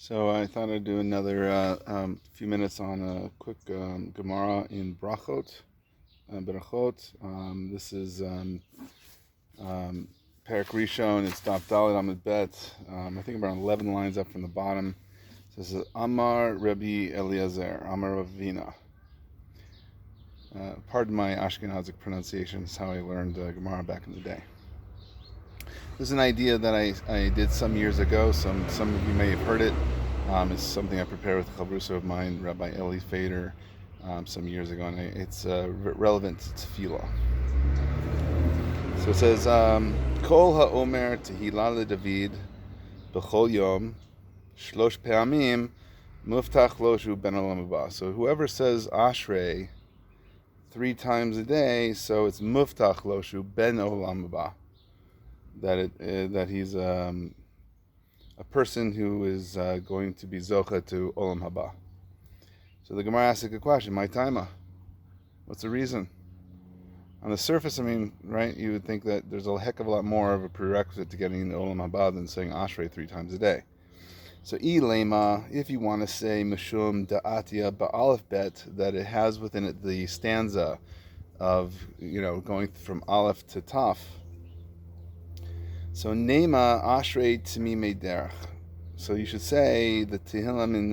So I thought I'd do another few minutes on a quick Gemara in Berachot. This is Perek Rishon. It's Daf Dalet Amud Bet. I think about 11 lines up from the bottom. So this is Amar Rabbi Eliezer, Amar Ravina. Pardon my Ashkenazi pronunciation. It's how I learned Gemara back in the day. This is an idea that I did some years ago. Some of you may have heard it. It's something I prepared with a chavrusa of mine, Rabbi Eli Fader, some years ago, and it's relevant to Tefilah. So it says, Kol ha'omer Tehilah leDavid b'chol yom shlosh pe'amim muftach lo shu ben olam haba. So whoever says Ashrei 3 times a day, so it's muftach lo shu ben olam haba. That he's a person who is going to be zocha to olam haba. So the Gemara asks a good question. My taima, what's the reason? On the surface, right? You would think that there's a heck of a lot more of a prerequisite to getting into olam haba than saying ashrei 3 times a day. So ilema, if you want to say mishum da'atia ba'alef bet, that it has within it the stanza of going from aleph to taf. So Nema Ashrei Timi Derech. So you should say the Tehillim in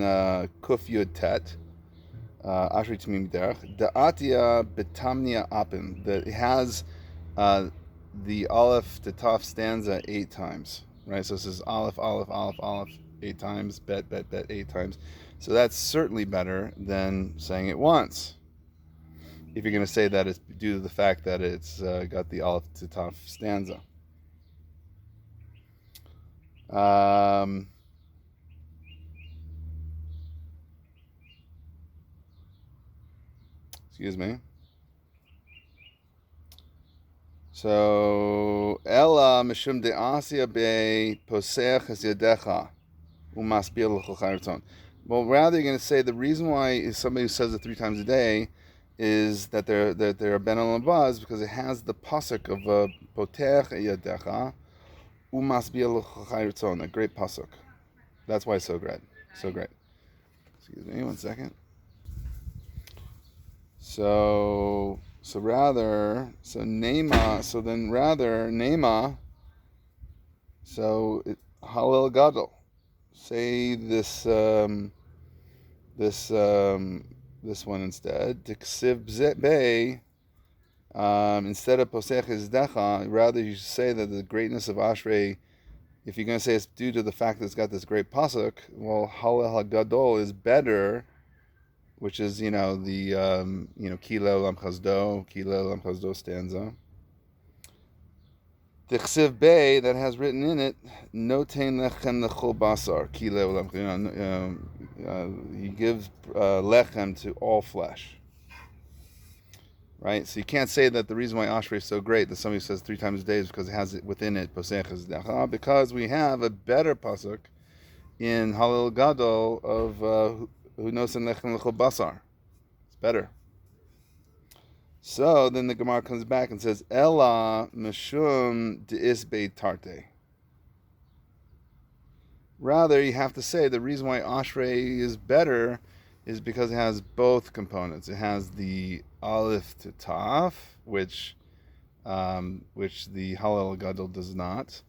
Kuf Yud Tet, Ashrei Timi Derech. Da'atia Betamnia Apim. That it has the Aleph to Taf stanza 8 times. Right? So this is Aleph, Aleph, Aleph, Aleph 8 times, Bet, Bet, Bet 8 times. So that's certainly better than saying it once. If you're going to say that it's due to the fact that it's got the Aleph to Taf stanza. Excuse me. So Ella mishum de'asia be posech es yadecha umaspir l'chol chayraton. Well, rather you're going to say the reason why somebody who says it 3 times a day is that they're ben olam haba is because it has the pasuk of potech yadecha. A great pasuk. That's why it's so great. So great. Excuse me, 1 second. So Nema. So then rather Nema. So Halel Gadol. Say this one instead. Tiksiv Bay. Instead of posech izdecha, rather you should say that the greatness of Ashrei, if you're going to say it's due to the fact that it's got this great pasuk, well, Halel HaGadol is better, which is, the, Kilo Lam Chazdo stanza. The Chsiv Bey that has written in it, Notein Lechem Lechol Basar, Kilo Lam, he gives lechem to all flesh. Right, so you can't say that the reason why Ashrei is so great that somebody says 3 times a day is because it has it within it posech izdecha, because we have a better pasuk in Halel Gadol of who knows in lechem lechol basar. It's better. So then the Gemara comes back and says Ella mishum deisbei tarte. Rather, you have to say the reason why Ashrei is better is because it has both components. It has the Aleph to Taf, which the Halel Gadol does not,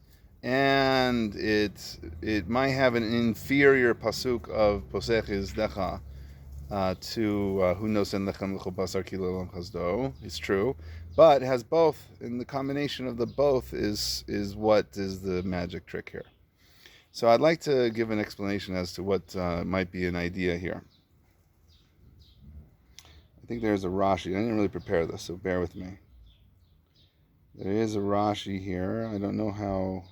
and it might have an inferior pasuk of Posech Izdecha to Hu Nosen Lechem L'chol Basar Kilo Lam Chazdo. It's true, but it has both, and the combination of the both is what is the magic trick here. So I'd like to give an explanation as to what might be an idea here. I think there's a Rashi. I didn't really prepare this, so bear with me. There is a Rashi here. I don't know how.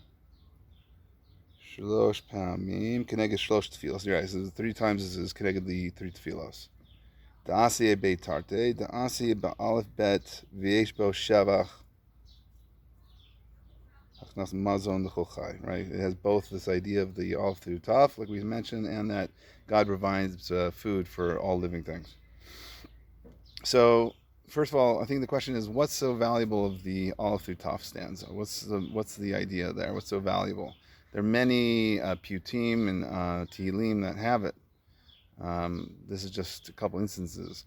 Shlosh pamim keneged shlosh tefilos. You're right. So 3 times this is keneged the 3 tefilos. Da'asiyeh beit tarte, da'asiyeh ba'alef bet v'yesh bo shavach. Achnas mazon l'chol chai. Right. It has both this idea of the aleph through taf, like we mentioned, and that God provides food for all living things. So, first of all, I think the question is, what's so valuable of the Aleph through Taf stanza? What's the idea there? What's so valuable? There are many Putim and Tehillim that have it. This is just a couple instances.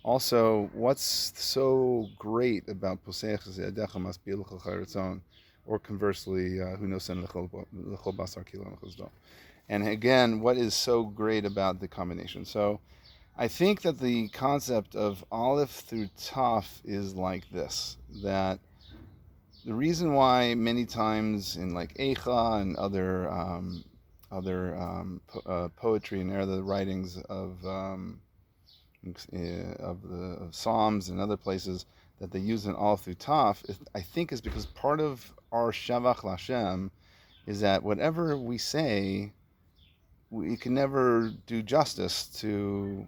Also, what's so great about Poseach Yadecha Masbi L'chol Chayratzon, or conversely, Hu Nosen L'chol Basar Kilon L'chol. And again, what is so great about the combination? So, I think that the concept of Aleph through Taf is like this, that the reason why many times in like Eicha and other poetry and other writings of Psalms and other places that they use an Aleph through Taf, I think is because part of our Shavach Lashem is that whatever we say, we can never do justice to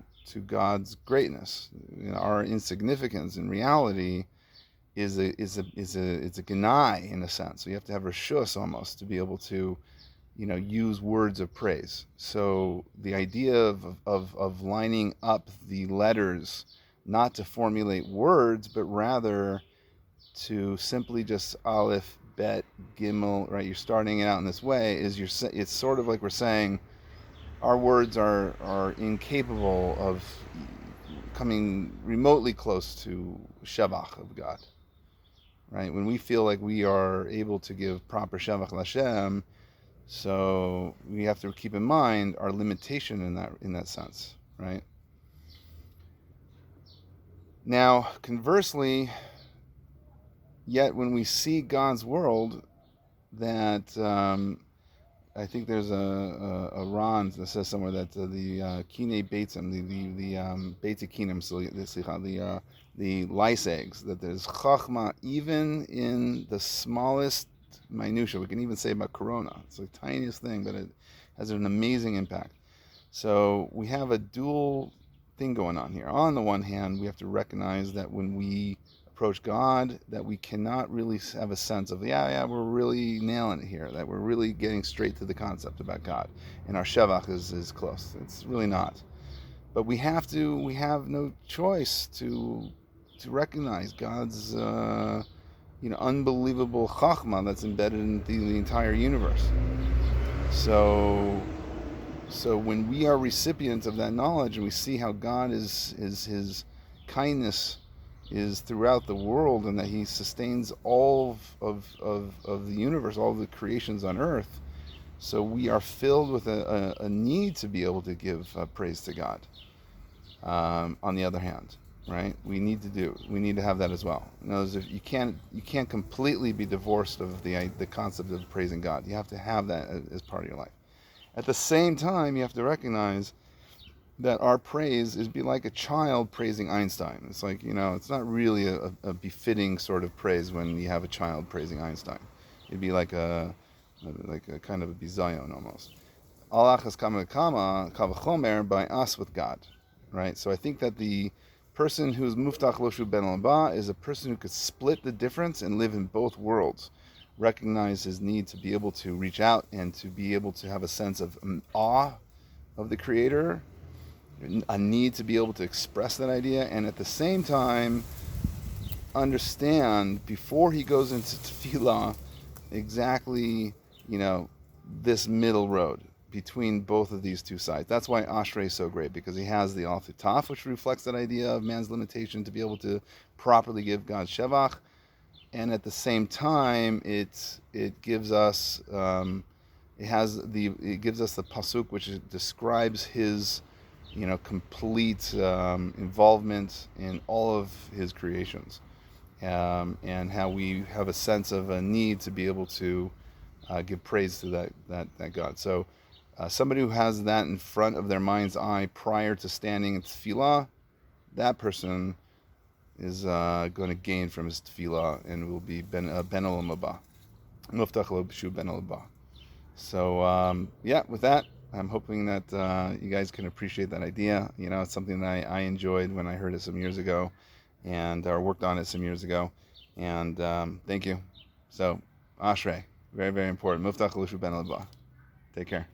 God's greatness. Our insignificance in reality is a genai in a sense. So you have to have reshus almost to be able to, use words of praise. So the idea of lining up the letters, not to formulate words, but rather to simply just Aleph, Bet, Gimel, right? You're starting it out in this way. It's sort of like we're saying, our words are incapable of coming remotely close to Shavach of God, right? When we feel like we are able to give proper Shavach Lashem, so we have to keep in mind our limitation in that sense, right? Now, conversely, yet when we see God's world, that I think there's a Ron that says somewhere that the Kine Beitzim, the Beitzi Kinem, the lice eggs, that there's Chachma even in the smallest minutia. We can even say about Corona. It's the tiniest thing, but it has an amazing impact. So we have a dual thing going on here. On the one hand, we have to recognize that when we approach God, that we cannot really have a sense of, we're really nailing it here, that we're really getting straight to the concept about God, and our Shevach is close. It's really not. But we have no choice to recognize God's unbelievable chachma that's embedded in the entire universe. So when we are recipients of that knowledge and we see how God is his kindness is throughout the world, and that he sustains all of the universe, all of the creations on earth, so we are filled with a need to be able to give praise to God. On the other hand, right, we need to have that as well. In other words, you can't completely be divorced of the concept of praising God. You have to have that as part of your life. At the same time, you have to recognize that our praise is be like a child praising Einstein. It's like, it's not really a befitting sort of praise when you have a child praising Einstein. It'd be like a kind of a bizayon almost. Alachas kama kavachomer by us with God, right? So I think that the person who's muftach loshu ben alba is a person who could split the difference and live in both worlds, recognize his need to be able to reach out and to be able to have a sense of awe of the Creator, a need to be able to express that idea, and at the same time understand before he goes into Tefilah exactly, this middle road between both of these two sides. That's why Ashrei is so great, because he has the Aleph Taf, which reflects that idea of man's limitation to be able to properly give God Shevach, and at the same time it gives us it gives us the pasuk which describes his complete involvement in all of his creations, and how we have a sense of a need to be able to give praise to that God. So somebody who has that in front of their mind's eye prior to standing in Tefilah, that person is going to gain from his Tefilah and will be ben olam haba, muftach lo b'shu ben olam haba. So with that, I'm hoping that you guys can appreciate that idea. It's something that I enjoyed when I heard it some years ago, or worked on it some years ago. And thank you. So, Ashrei, very, very important. Muftach l'shu ben olam haba. Take care.